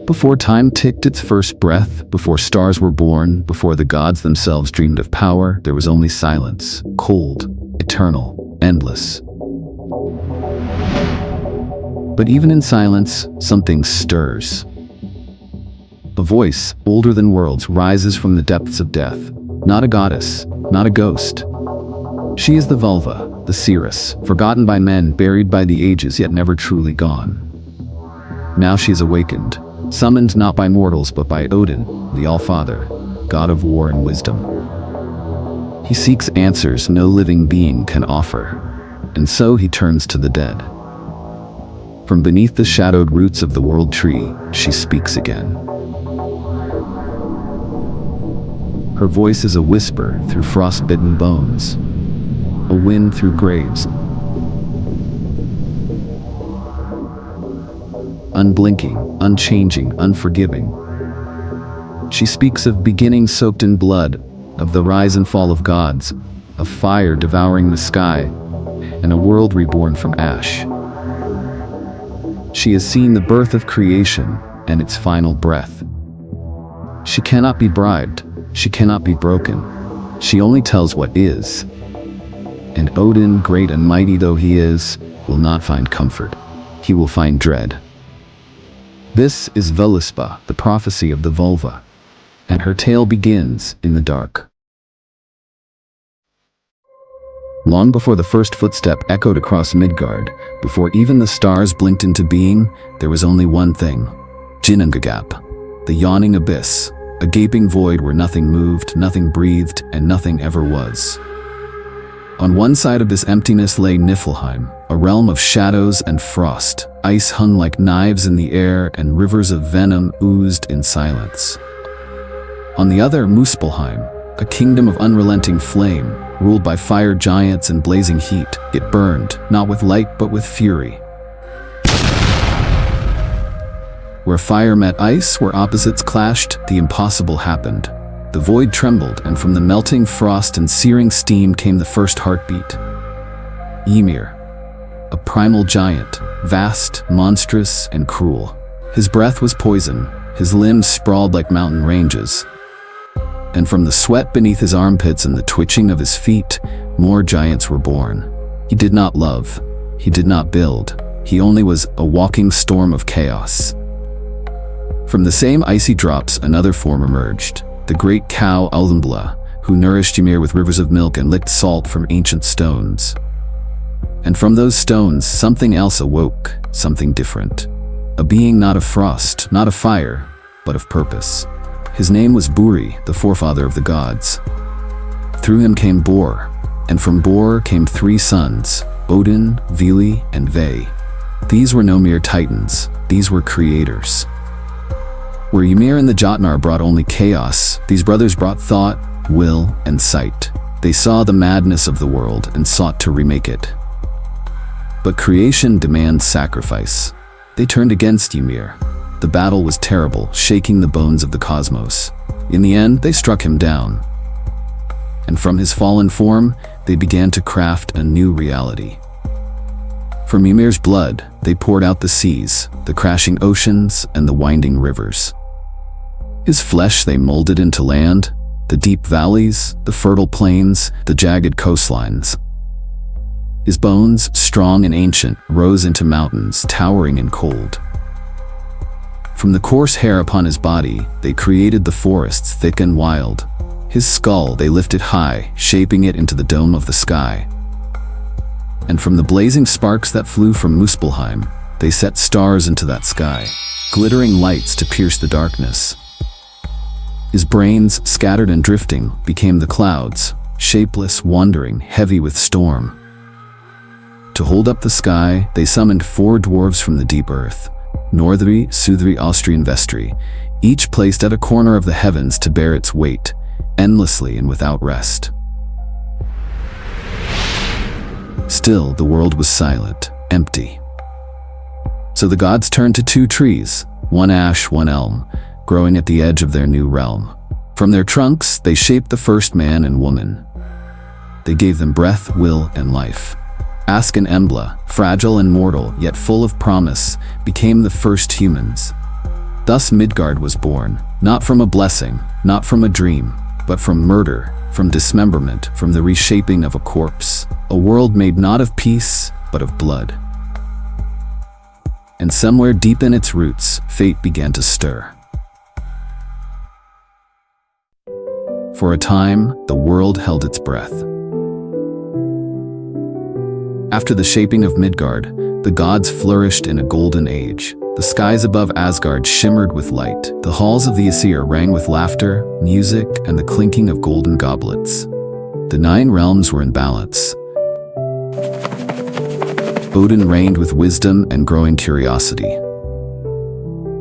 Before time ticked its first breath, before stars were born, before the gods themselves dreamed of power, there was only silence, cold, eternal, endless. But even in silence, something stirs. A voice, older than worlds, rises from the depths of death. Not a goddess, not a ghost. She is the Völva, the seeress, forgotten by men, buried by the ages, yet never truly gone. Now she is awakened, summoned not by mortals but by Odin, the All-Father, god of war and wisdom. He seeks answers no living being can offer, and so he turns to the dead. From beneath the shadowed roots of the world tree, she speaks again. Her voice is a whisper through frost-bitten bones, a wind through graves. Unblinking, unchanging, unforgiving. She speaks of beginnings soaked in blood, of the rise and fall of gods, of fire devouring the sky, and a world reborn from ash. She has seen the birth of creation and its final breath. She cannot be bribed, she cannot be broken. She only tells what is. And Odin, great and mighty though he is, will not find comfort. He will find dread. This is Völuspá, the prophecy of the Völva, and her tale begins in the dark. Long before the first footstep echoed across Midgard, before even the stars blinked into being, there was only one thing: Ginnungagap, the yawning abyss, a gaping void where nothing moved, nothing breathed, and nothing ever was. On one side of this emptiness lay Niflheim, a realm of shadows and frost. Ice hung like knives in the air, and rivers of venom oozed in silence. On the other, Muspelheim, a kingdom of unrelenting flame, ruled by fire giants and blazing heat. It burned, not with light but with fury. Where fire met ice, where opposites clashed, the impossible happened. The void trembled, and from the melting frost and searing steam came the first heartbeat. Ymir, a primal giant, vast, monstrous, and cruel. His breath was poison, his limbs sprawled like mountain ranges. And from the sweat beneath his armpits and the twitching of his feet, more giants were born. He did not love, he did not build, he only was a walking storm of chaos. From the same icy drops, another form emerged, the great cow Ulmbla, who nourished Ymir with rivers of milk and licked salt from ancient stones. And from those stones, something else awoke, something different. A being not of frost, not of fire, but of purpose. His name was Buri, the forefather of the gods. Through him came Bor, and from Bor came 3 sons, Odin, Vili, and Ve. These were no mere titans, these were creators. Where Ymir and the Jotnar brought only chaos, these brothers brought thought, will, and sight. They saw the madness of the world and sought to remake it. But creation demands sacrifice. They turned against Ymir. The battle was terrible, shaking the bones of the cosmos. In the end, they struck him down. And from his fallen form, they began to craft a new reality. From Ymir's blood, they poured out the seas, the crashing oceans, and the winding rivers. His flesh they molded into land, the deep valleys, the fertile plains, the jagged coastlines. His bones, strong and ancient, rose into mountains, towering and cold. From the coarse hair upon his body, they created the forests thick and wild. His skull they lifted high, shaping it into the dome of the sky. And from the blazing sparks that flew from Muspelheim, they set stars into that sky, glittering lights to pierce the darkness. His brains, scattered and drifting, became the clouds, shapeless, wandering, heavy with storm. To hold up the sky, they summoned 4 dwarves from the deep earth, Northri, Sudri, Austrian Vestri, each placed at a corner of the heavens to bear its weight, endlessly and without rest. Still, the world was silent, empty. So the gods turned to 2 trees, one ash, one elm, growing at the edge of their new realm. From their trunks, they shaped the first man and woman. They gave them breath, will, and life. Ask and Embla, fragile and mortal, yet full of promise, became the first humans. Thus Midgard was born, not from a blessing, not from a dream, but from murder, from dismemberment, from the reshaping of a corpse, a world made not of peace, but of blood. And somewhere deep in its roots, fate began to stir. For a time, the world held its breath. After the shaping of Midgard, the gods flourished in a golden age. The skies above Asgard shimmered with light. The halls of the Aesir rang with laughter, music, and the clinking of golden goblets. The 9 realms were in balance. Odin reigned with wisdom and growing curiosity.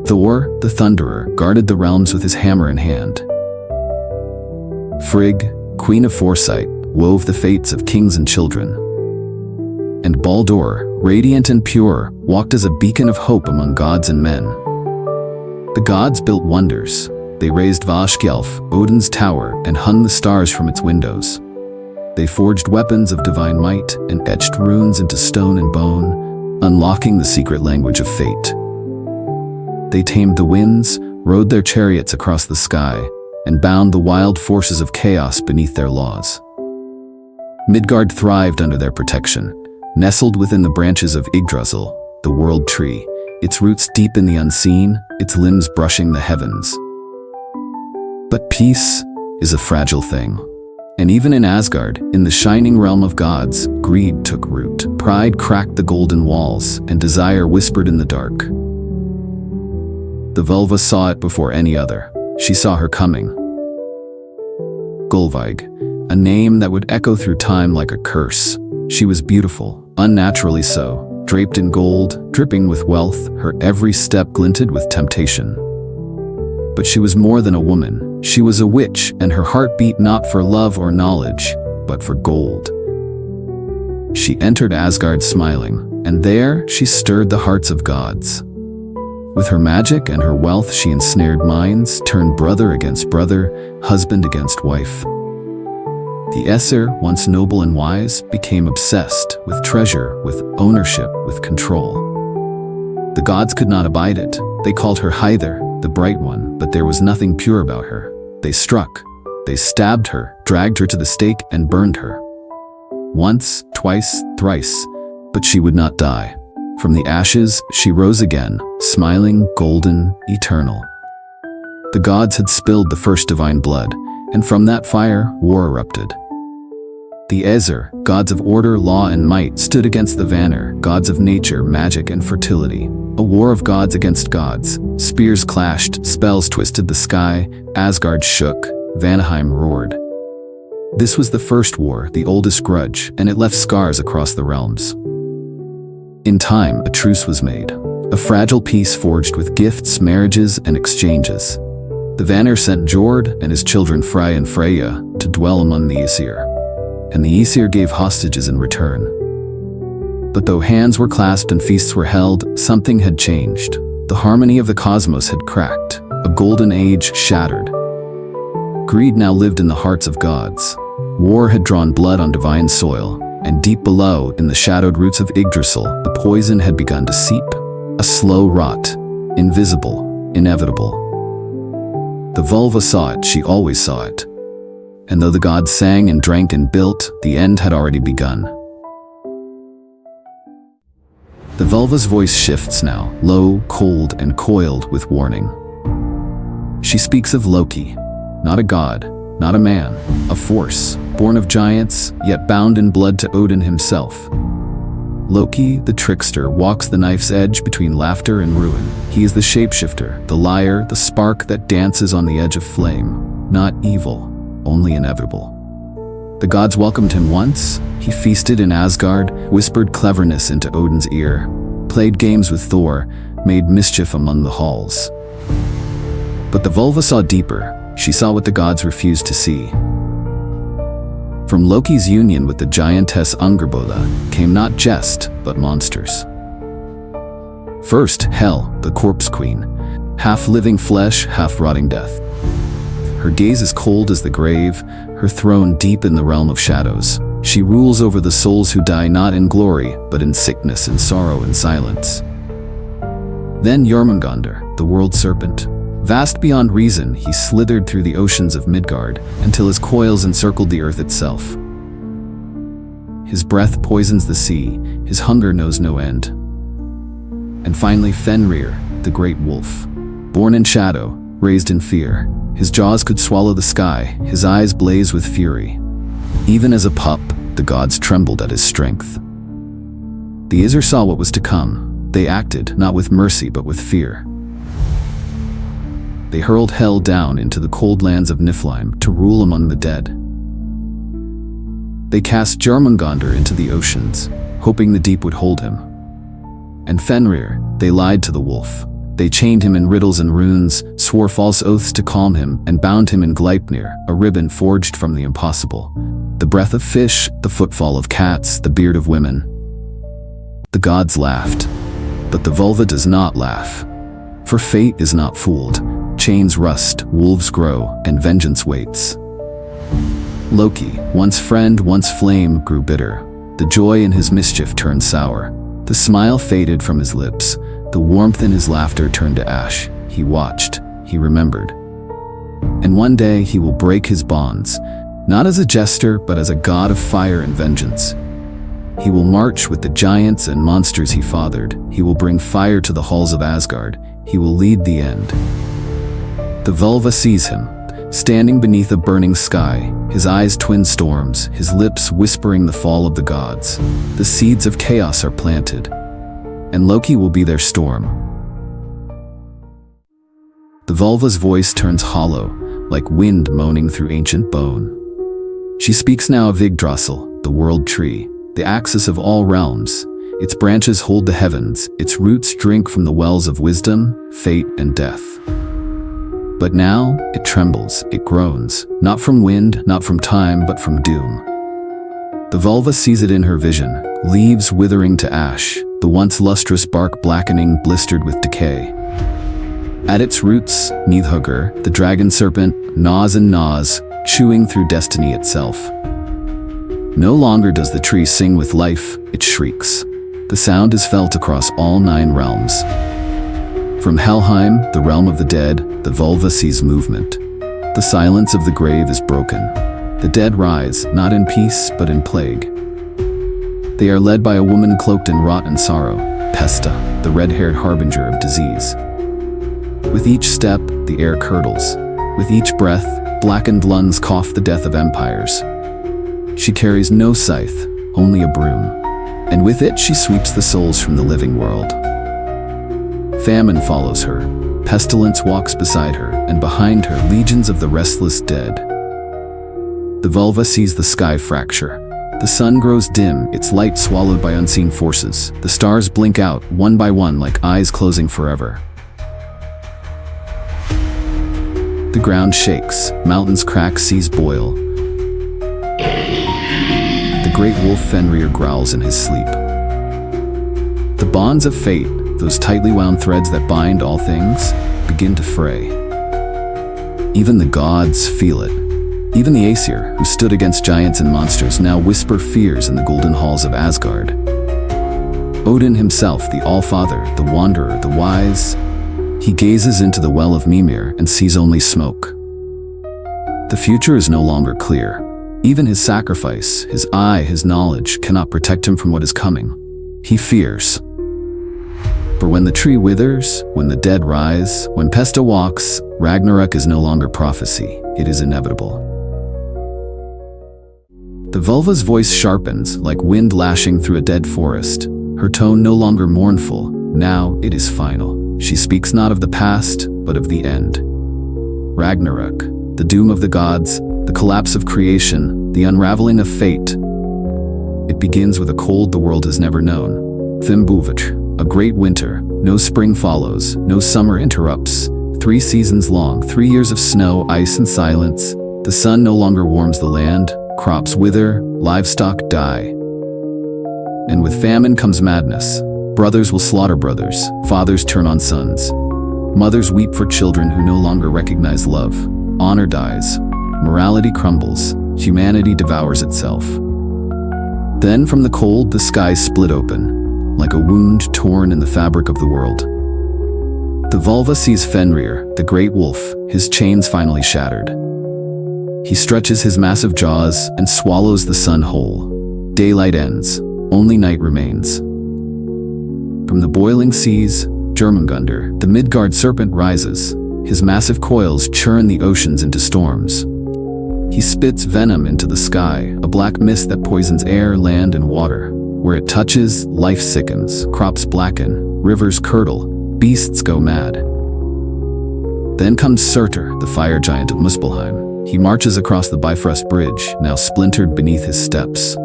Thor, the Thunderer, guarded the realms with his hammer in hand. Frigg, queen of foresight, wove the fates of kings and children. And Baldr, radiant and pure, walked as a beacon of hope among gods and men. The gods built wonders. They raised Vashkjelf, Odin's tower, and hung the stars from its windows. They forged weapons of divine might and etched runes into stone and bone, unlocking the secret language of fate. They tamed the winds, rode their chariots across the sky, and bound the wild forces of chaos beneath their laws. Midgard thrived under their protection, nestled within the branches of Yggdrasil, the world tree, its roots deep in the unseen, its limbs brushing the heavens. But peace is a fragile thing. And even in Asgard, in the shining realm of gods, greed took root. Pride cracked the golden walls, and desire whispered in the dark. The Völva saw it before any other. She saw her coming. Gullveig, a name that would echo through time like a curse. She was beautiful, unnaturally so, draped in gold, dripping with wealth, her every step glinted with temptation. But she was more than a woman. She was a witch, and her heart beat not for love or knowledge, but for gold. She entered Asgard smiling, and there she stirred the hearts of gods. With her magic and her wealth she ensnared minds, turned brother against brother, husband against wife. The Aesir, once noble and wise, became obsessed with treasure, with ownership, with control. The gods could not abide it. They called her Hyther, the bright one, but there was nothing pure about her. They struck, they stabbed her, dragged her to the stake, and burned her. Once, twice, thrice, but she would not die. From the ashes, she rose again, smiling, golden, eternal. The gods had spilled the first divine blood, and from that fire, war erupted. The Aesir, gods of order, law, and might, stood against the Vanir, gods of nature, magic, and fertility. A war of gods against gods. Spears clashed, spells twisted the sky, Asgard shook, Vanaheim roared. This was the first war, the oldest grudge, and it left scars across the realms. In time, a truce was made. A fragile peace forged with gifts, marriages, and exchanges. The Vanir sent Jord and his children Frey and Freyja to dwell among the Aesir. And the Aesir gave hostages in return. But though hands were clasped and feasts were held, something had changed. The harmony of the cosmos had cracked. A golden age shattered. Greed now lived in the hearts of gods. War had drawn blood on divine soil, and deep below, in the shadowed roots of Yggdrasil, the poison had begun to seep. A slow rot, invisible, inevitable. The Völva saw it, she always saw it. And though the gods sang and drank and built, the end had already begun. The Völva's voice shifts now, low, cold, and coiled with warning. She speaks of Loki, not a god, not a man, a force, born of giants, yet bound in blood to Odin himself. Loki, the trickster, walks the knife's edge between laughter and ruin. He is the shapeshifter, the liar, the spark that dances on the edge of flame. Not evil, only inevitable. The gods welcomed him once. He feasted in Asgard, whispered cleverness into Odin's ear, played games with Thor, made mischief among the halls. But the Völva saw deeper. She saw what the gods refused to see. From Loki's union with the giantess Angerboda came not jest, but monsters. First, Hel, the corpse queen, half living flesh, half rotting death. Her gaze is cold as the grave, her throne deep in the realm of shadows. She rules over the souls who die not in glory, but in sickness and sorrow and silence. Then Jormungandr, the world serpent. Vast beyond reason, he slithered through the oceans of Midgard until his coils encircled the earth itself. His breath poisons the sea, his hunger knows no end. And finally Fenrir, the great wolf. Born in shadow, raised in fear, his jaws could swallow the sky, his eyes blaze with fury. Even as a pup, the gods trembled at his strength. The Aesir saw what was to come. They acted, not with mercy but with fear. They hurled hell down into the cold lands of Niflheim to rule among the dead. They cast Jormungandr into the oceans, hoping the deep would hold him. And Fenrir, they lied to the wolf. They chained him in riddles and runes, swore false oaths to calm him, and bound him in Gleipnir, a ribbon forged from the impossible. The breath of fish, the footfall of cats, the beard of women. The gods laughed. But the Völva does not laugh. For fate is not fooled. Chains rust, wolves grow, and vengeance waits. Loki, once friend, once flame, grew bitter. The joy in his mischief turned sour. The smile faded from his lips. The warmth in his laughter turned to ash. He watched. He remembered. And one day he will break his bonds, not as a jester, but as a god of fire and vengeance. He will march with the giants and monsters he fathered. He will bring fire to the halls of Asgard. He will lead the end. The Völva sees him, standing beneath a burning sky, his eyes twin storms, his lips whispering the fall of the gods. The seeds of chaos are planted, and Loki will be their storm. The Völva's voice turns hollow, like wind moaning through ancient bone. She speaks now of Yggdrasil, the world tree, the axis of all realms. Its branches hold the heavens, its roots drink from the wells of wisdom, fate, and death. But now, it trembles, it groans, not from wind, not from time, but from doom. The Völva sees it in her vision, leaves withering to ash, the once lustrous bark blackening, blistered with decay. At its roots, Nidhugger, the dragon serpent, gnaws and gnaws, chewing through destiny itself. No longer does the tree sing with life, it shrieks. The sound is felt across all 9 realms. From Helheim, the realm of the dead, the Völva sees movement. The silence of the grave is broken. The dead rise, not in peace, but in plague. They are led by a woman cloaked in rot and sorrow, Pesta, the red-haired harbinger of disease. With each step, the air curdles. With each breath, blackened lungs cough the death of empires. She carries no scythe, only a broom, and with it she sweeps the souls from the living world. Famine follows her, pestilence walks beside her, and behind her legions of the restless dead. The Völva sees the sky fracture. The sun grows dim, its light swallowed by unseen forces. The stars blink out, one by one, like eyes closing forever. The ground shakes, mountains crack, seas boil. The great wolf Fenrir growls in his sleep. The bonds of fate, those tightly wound threads that bind all things, begin to fray. Even the gods feel it. Even the Aesir, who stood against giants and monsters, now whisper fears in the golden halls of Asgard. Odin himself, the All-Father, the Wanderer, the Wise, he gazes into the well of Mimir and sees only smoke. The future is no longer clear. Even his sacrifice, his eye, his knowledge cannot protect him from what is coming. He fears. For when the tree withers, when the dead rise, when Pesta walks, Ragnarök is no longer prophecy, it is inevitable. The Völva's voice sharpens, like wind lashing through a dead forest. Her tone no longer mournful, now it is final. She speaks not of the past, but of the end. Ragnarök, the doom of the gods, the collapse of creation, the unraveling of fate. It begins with a cold the world has never known. Fimbulvich, a great winter, no spring follows, no summer interrupts. 3 seasons long, 3 years of snow, ice, and silence. The sun no longer warms the land, crops wither, livestock die. And with famine comes madness. Brothers will slaughter brothers, fathers turn on sons. Mothers weep for children who no longer recognize love. Honor dies, morality crumbles, humanity devours itself. Then from the cold, the sky split open, like a wound torn in the fabric of the world. The Völva sees Fenrir, the great wolf, his chains finally shattered. He stretches his massive jaws and swallows the sun whole. Daylight ends, only night remains. From the boiling seas, Jormungandr, the Midgard serpent, rises. His massive coils churn the oceans into storms. He spits venom into the sky, a black mist that poisons air, land, and water. Where it touches, life sickens, crops blacken, rivers curdle, beasts go mad. Then comes Surtur, the fire giant of Muspelheim. He marches across the Bifrost Bridge, now splintered beneath his steps.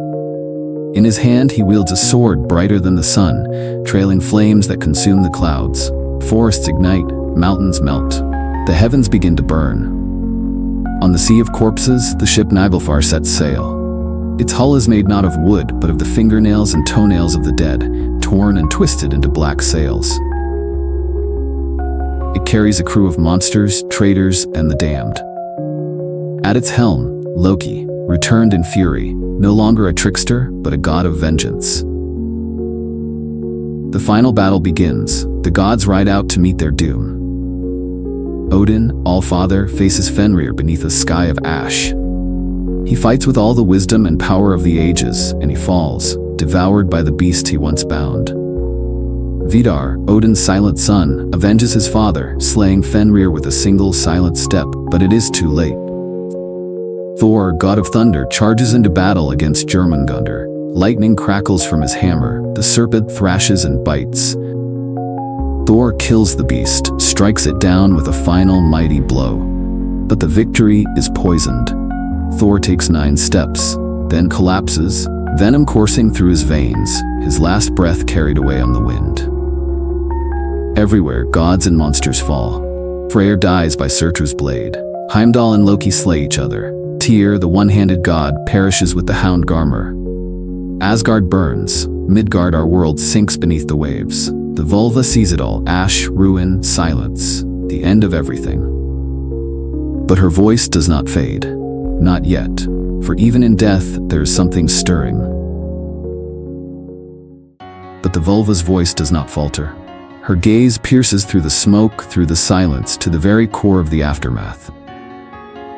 In his hand he wields a sword brighter than the sun, trailing flames that consume the clouds. Forests ignite, mountains melt. The heavens begin to burn. On the sea of corpses, the ship Nibelfar sets sail. Its hull is made not of wood, but of the fingernails and toenails of the dead, torn and twisted into black sails. It carries a crew of monsters, traitors, and the damned. At its helm, Loki, returned in fury, no longer a trickster, but a god of vengeance. The final battle begins. The gods ride out to meet their doom. Odin, All-Father, faces Fenrir beneath a sky of ash. He fights with all the wisdom and power of the ages, and he falls, devoured by the beast he once bound. Vidar, Odin's silent son, avenges his father, slaying Fenrir with a single silent step, but it is too late. Thor, god of thunder, charges into battle against Jormungandr. Lightning crackles from his hammer, the serpent thrashes and bites. Thor kills the beast, strikes it down with a final mighty blow. But the victory is poisoned. Thor takes 9 steps, then collapses, venom coursing through his veins, his last breath carried away on the wind. Everywhere, gods and monsters fall. Freyr dies by Surtur's blade. Heimdall and Loki slay each other. Tyr, the one-handed god, perishes with the hound Garmr. Asgard burns. Midgard, our world, sinks beneath the waves. The Völva sees it all, ash, ruin, silence, the end of everything. But her voice does not fade. Not yet, for even in death there is something stirring. But the Völva's voice does not falter. Her gaze pierces through the smoke, through the silence, to the very core of the aftermath.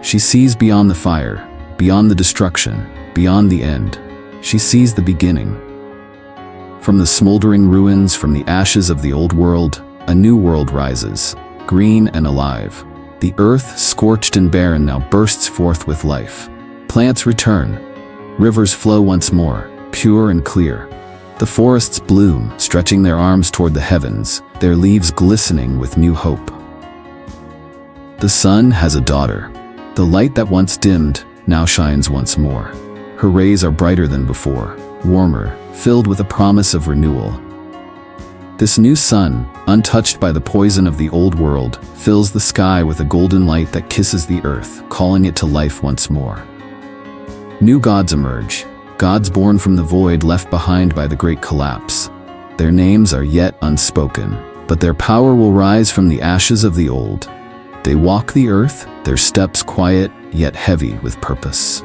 She sees beyond the fire, beyond the destruction, beyond the end. She sees the beginning. From the smoldering ruins, from the ashes of the old world, a new world rises, green and alive. The earth, scorched and barren, now bursts forth with life. Plants return. Rivers flow once more, pure and clear. The forests bloom, stretching their arms toward the heavens, their leaves glistening with new hope. The sun has a daughter. The light that once dimmed now shines once more. Her rays are brighter than before, warmer, filled with a promise of renewal. This new sun, untouched by the poison of the old world, fills the sky with a golden light that kisses the earth, calling it to life once more. New gods emerge, gods born from the void left behind by the great collapse. Their names are yet unspoken, but their power will rise from the ashes of the old. They walk the earth, their steps quiet, yet heavy with purpose.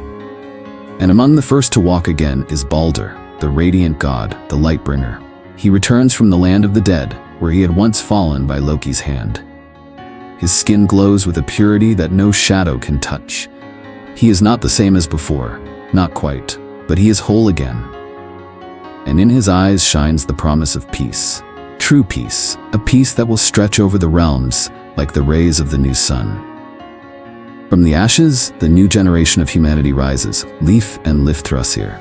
And among the first to walk again is Baldr, the radiant god, the Lightbringer. He returns from the land of the dead, where he had once fallen by Loki's hand. His skin glows with a purity that no shadow can touch. He is not the same as before, not quite, but he is whole again. And in his eyes shines the promise of peace. True peace, a peace that will stretch over the realms like the rays of the new sun. From the ashes, the new generation of humanity rises, Leif and Lifthrasir.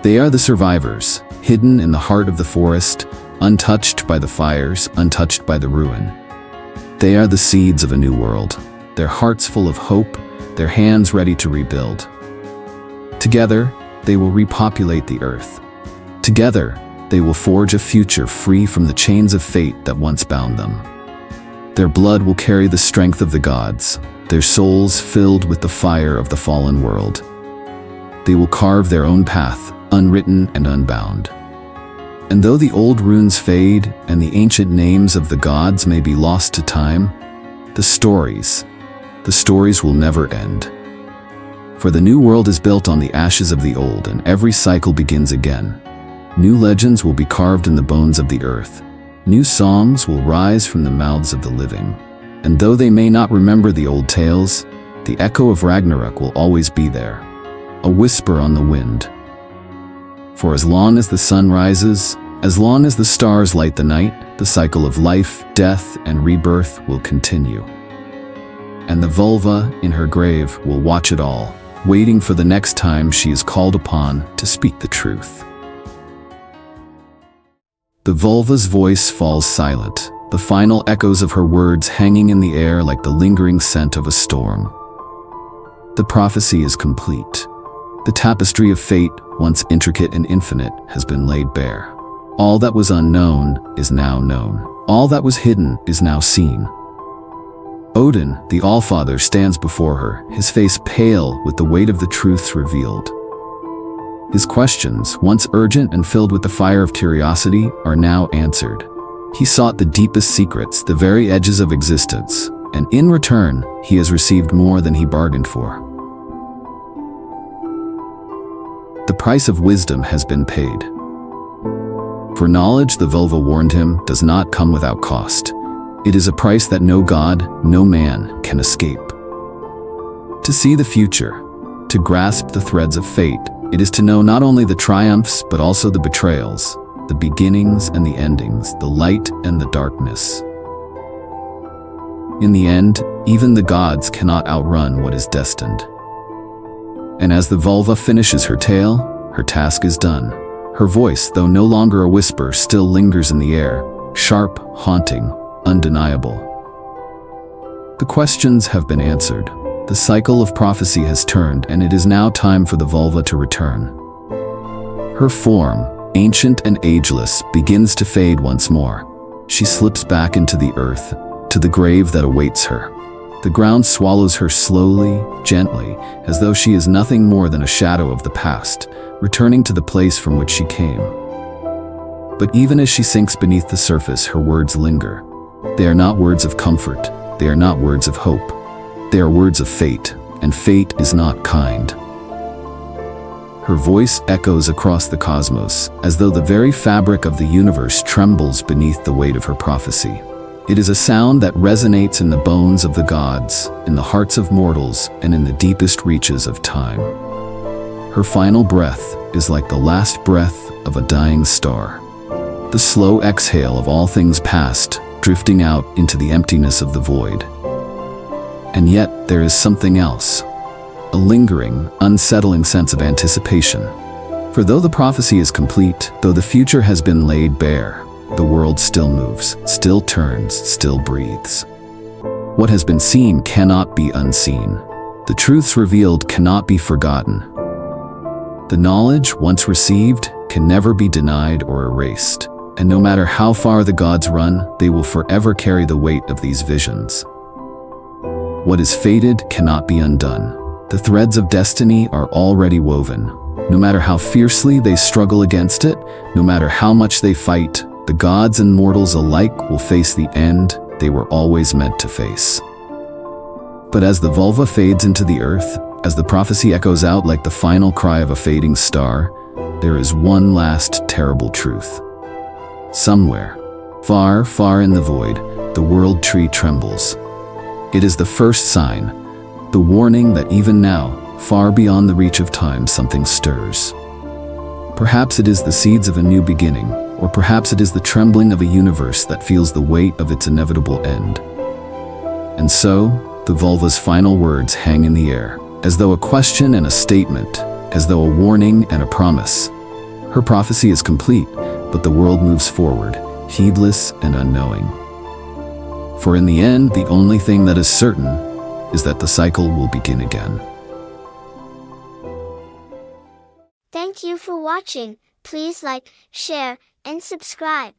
They are the survivors, hidden in the heart of the forest, untouched by the fires, untouched by the ruin. They are the seeds of a new world, their hearts full of hope, their hands ready to rebuild. Together, they will repopulate the earth. Together, they will forge a future free from the chains of fate that once bound them. Their blood will carry the strength of the gods, their souls filled with the fire of the fallen world. They will carve their own path, unwritten and unbound. And though the old runes fade and the ancient names of the gods may be lost to time, the stories will never end. For the new world is built on the ashes of the old, and every cycle begins again. New legends will be carved in the bones of the earth. New songs will rise from the mouths of the living. And though they may not remember the old tales, the echo of Ragnarök will always be there, a whisper on the wind. For as long as the sun rises, as long as the stars light the night, the cycle of life, death, and rebirth will continue. And the Völva in her grave will watch it all, waiting for the next time she is called upon to speak the truth. The Völva's voice falls silent, the final echoes of her words hanging in the air like the lingering scent of a storm. The prophecy is complete. The tapestry of fate, once intricate and infinite, has been laid bare. All that was unknown is now known. All that was hidden is now seen. Odin, the Allfather, stands before her, his face pale with the weight of the truths revealed. His questions, once urgent and filled with the fire of curiosity, are now answered. He sought the deepest secrets, the very edges of existence, and in return, he has received more than he bargained for. The price of wisdom has been paid. For knowledge, the Völva warned him, does not come without cost. It is a price that no god, no man can escape. To see the future, to grasp the threads of fate, it is to know not only the triumphs but also the betrayals, the beginnings and the endings, the light and the darkness. In the end, even the gods cannot outrun what is destined. And as the Völva finishes her tale, her task is done. Her voice, though no longer a whisper, still lingers in the air, sharp, haunting, undeniable. The questions have been answered. The cycle of prophecy has turned, and it is now time for the Völva to return. Her form, ancient and ageless, begins to fade once more. She slips back into the earth, to the grave that awaits her. The ground swallows her slowly, gently, as though she is nothing more than a shadow of the past, returning to the place from which she came. But even as she sinks beneath the surface, her words linger. They are not words of comfort. They are not words of hope. They are words of fate, and fate is not kind. Her voice echoes across the cosmos, as though the very fabric of the universe trembles beneath the weight of her prophecy. It is a sound that resonates in the bones of the gods, in the hearts of mortals, and in the deepest reaches of time. Her final breath is like the last breath of a dying star, the slow exhale of all things past, drifting out into the emptiness of the void. And yet, there is something else, a lingering, unsettling sense of anticipation. For though the prophecy is complete, though the future has been laid bare, the world still moves, still turns, still breathes. What has been seen cannot be unseen. The truths revealed cannot be forgotten. The knowledge, once received, can never be denied or erased. And no matter how far the gods run, they will forever carry the weight of these visions. What is fated cannot be undone. The threads of destiny are already woven. No matter how fiercely they struggle against it, no matter how much they fight, the gods and mortals alike will face the end they were always meant to face. But as the Völva fades into the earth, as the prophecy echoes out like the final cry of a fading star, there is one last terrible truth. Somewhere, far, far in the void, the world tree trembles. It is the first sign, the warning that even now, far beyond the reach of time, something stirs. Perhaps it is the seeds of a new beginning, or perhaps it is the trembling of a universe that feels the weight of its inevitable end. And so, the Völva's final words hang in the air, as though a question and a statement, as though a warning and a promise. Her prophecy is complete, but the world moves forward, heedless and unknowing. For in the end, the only thing that is certain is that the cycle will begin again. Thank you for watching. Please like, share, and subscribe.